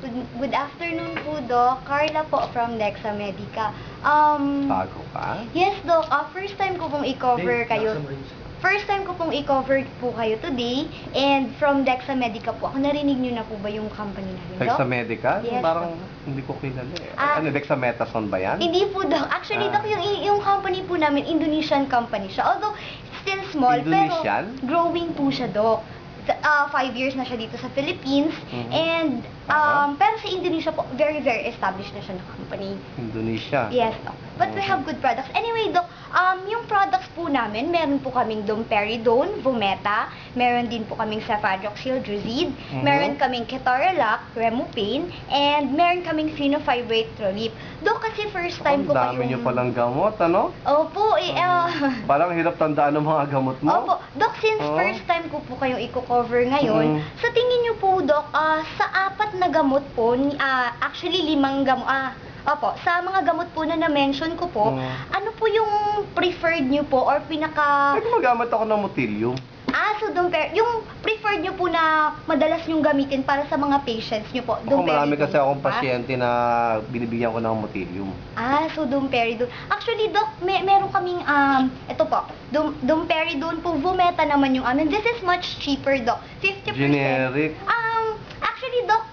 Good afternoon po, Doc. Carla po from Dexa Medica. Bago ka? Yes, Doc. First time ko pong i-cover kayo. First time ko pong i-cover po kayo today. And from Dexa Medica po. Ako, narinig niyo na po ba yung company namin, Doc? Dexa Medica? Yes, Parang hindi ko kilala eh. Ah, Ano, Dexamethasone ba yan? Hindi po, Doc. Actually, Doc, yung company po namin, Indonesian company siya. Although, still small, Indonesian? pero growing po siya, Doc. 5 years na siya dito sa Philippines. And, pero sa Indonesia po, very, very established na siya na company. Indonesia? Yes, Doc. But we have good products. Anyway, Doc, yung products po namin, meron po kaming domperidone, Vometa, meron din po kaming cefadroxil, Druzid, meron kaming ketorolac, Remopain, and meron kaming phenofibrate Trolip. Doc, kasi first time ko Ang dami niyo palang gamot, ano? Opo, Parang hirap tandaan ng mga gamot mo. Opo, Doc, since first time ko po kayong i-cover ngayon, sa tingin niyo po, Doc, sa 4 na gamot po, actually 5 gamot, opo, sa mga gamot po na na-mention ko po, ano po yung preferred niyo po or pinaka... Pwede magamit ako ng Motilium. So yung preferred niyo po na madalas niyong gamitin para sa mga patients niyo po, Ako marami kasi akong ba? pasyente na binibigyan ko ng Motilium. So domperidone. Actually, Doc, meron kaming, ito po, domperidone po, Vometa naman yung amin. This is much cheaper, Doc. 50%. Generic. Actually, Doc,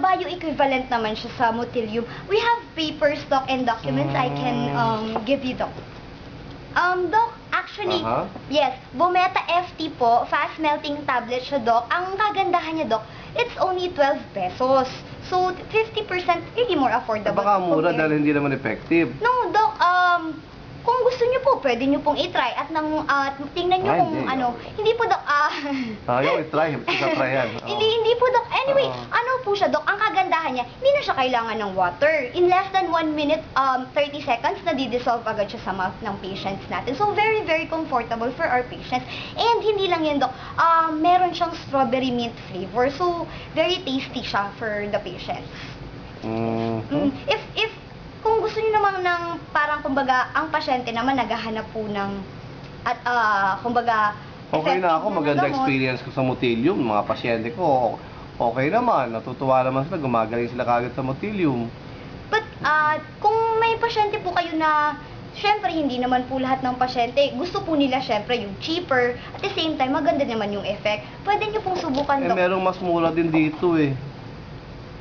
bioequivalent naman siya sa Motilium. We have papers, Doc, and documents I can give you, Doc. Doc, actually, yes, Vometa FT po, fast melting tablet siya, Doc. Ang kagandahan niya, Doc, it's only 12 pesos. So, 50% really more affordable. Baka mura dahil hindi naman effective. No, Doc, kung gusto niyo po, pwede niyo pong i-try at tingnan niyo kung hindi po, Doc, Ayaw, i-try yan. Hindi po, Doc. Anyway, ano po siya, Doc, ang kagandahan niya, hindi na siya kailangan ng water. In less than 1 minute, 30 seconds, nadi-dissolve agad siya sa mouth ng patients natin. So, very, very comfortable for our patients. And hindi lang yan, Doc, meron siyang strawberry mint flavor. So, very tasty siya for the patients. If kung gusto niyo naman ng parang kumbaga ang pasyente naman naghahanap po ng kumbaga okay na ako, maganda experience ko sa Motilium. Mga pasyente ko, okay naman, natutuwa naman sila, gumagaling sila kagad sa Motilium. But kung may pasyente po kayo na syempre hindi naman po lahat ng pasyente gusto po nila syempre yung cheaper at the same time maganda naman yung effect, pwede niyo pong subukan, Doc. Merong mas mura din dito eh.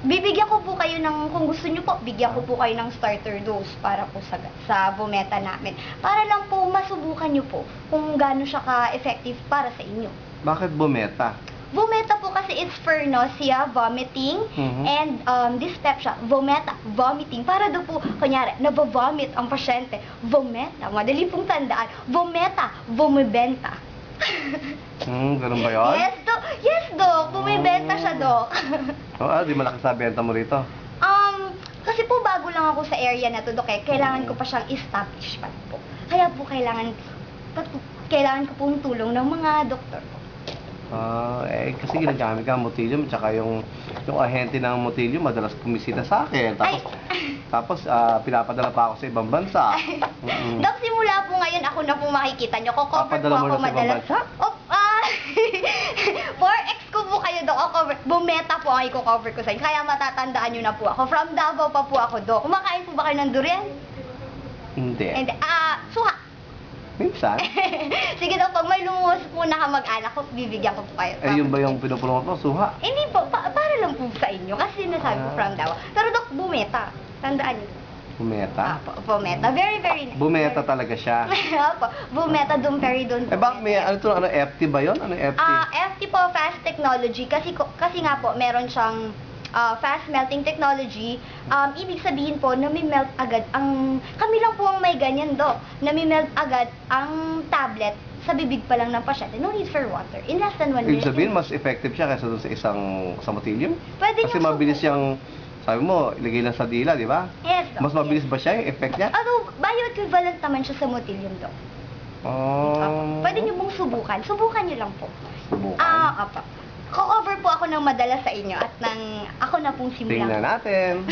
Bibigyan ko po kayo ng, kung gusto niyo po, bigyan ko po kayo ng starter dose para po sa Vometa namin. Para lang po masubukan niyo po kung gaano siya ka-effective para sa inyo. Bakit Vometa? Vometa po kasi it's for nausea, vomiting, and dyspepsia. Vometa, vomiting. Para daw po, kunyari, nabavomit ang pasyente. Vometa, madali pong tandaan. Vometa, vomibenta. Ganun ba yun? Yes, Doc. Bumibenta siya, Doc. Di malaki sa benta mo rito? Kasi po bago lang ako sa area na to, Doc, kailangan ko pa siyang establish pa po. Kaya po kailangan ko pong tulong ng mga doktor po. Kasi ginagamit ka ang Motilium, tsaka yung ahente ng Motilium madalas pumisita sa akin. Tapos pinapadala pa ako sa ibang bansa. Doc, simula po ngayon ako na po makikita nyo. Ko-cover po ako madalas. 4X ko po kayo, Doc. Vometa po ang i-cover ko sa inyo. Kaya matatandaan nyo na po ako. From Davao pa po ako, Doc. Kumakain po ba kayo ng durian? Hindi. Suha. Minsan. Sige, Doc, pag may lumuwas po na kamag-anak ko, bibigyan ko po kayo. Yun ba yung pinupulong ko? Suha? Hindi po, para lang po sa inyo. Kasi nasabi ko from Davao. Pero, Doc, Vometa. Tandaan niyo. Vometa? Vometa. Very, very nice. Vometa talaga siya. Vometa, domperidone. Bakit may, FT ba yun? Ano FT? FT po, fast technology. Kasi nga po, meron siyang fast melting technology. Ibig sabihin po, nami-melt agad kami lang po ang may ganyan, Doc. Nami-melt agad ang tablet sa bibig pa lang ng pasyente. No need for water. In less than 1 minute. Ibig sabihin, mas effective siya kaysa doon sa Motilium? Pwede kasi mabilis siyang, sabi mo, ilagay lang sa dila, di ba? Yes, Doc. Mas mabilis ba siya yung effect niya? Bioequivalent naman siya sa Motilium, Doc. Pwede niyo pong subukan. Subukan niyo lang po. Subukan? Opo. Ko-cover po ako ng madalas sa inyo at ako na pong simulan. Tingnan natin.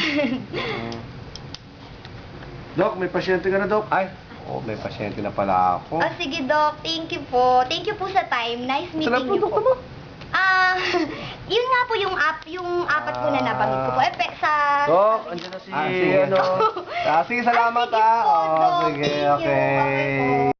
Doc, may pasyente ka na, Doc? May pasyente na pala ako. Sige, Doc. Thank you po. Thank you po sa time. Nice meeting you po. mo? Yun nga po yung 4 po na nabanggit ko po. Dok, andyan na si, sige. ano. Sige, salamat sige po, Doc. sige, Thank you. okay. Okay po.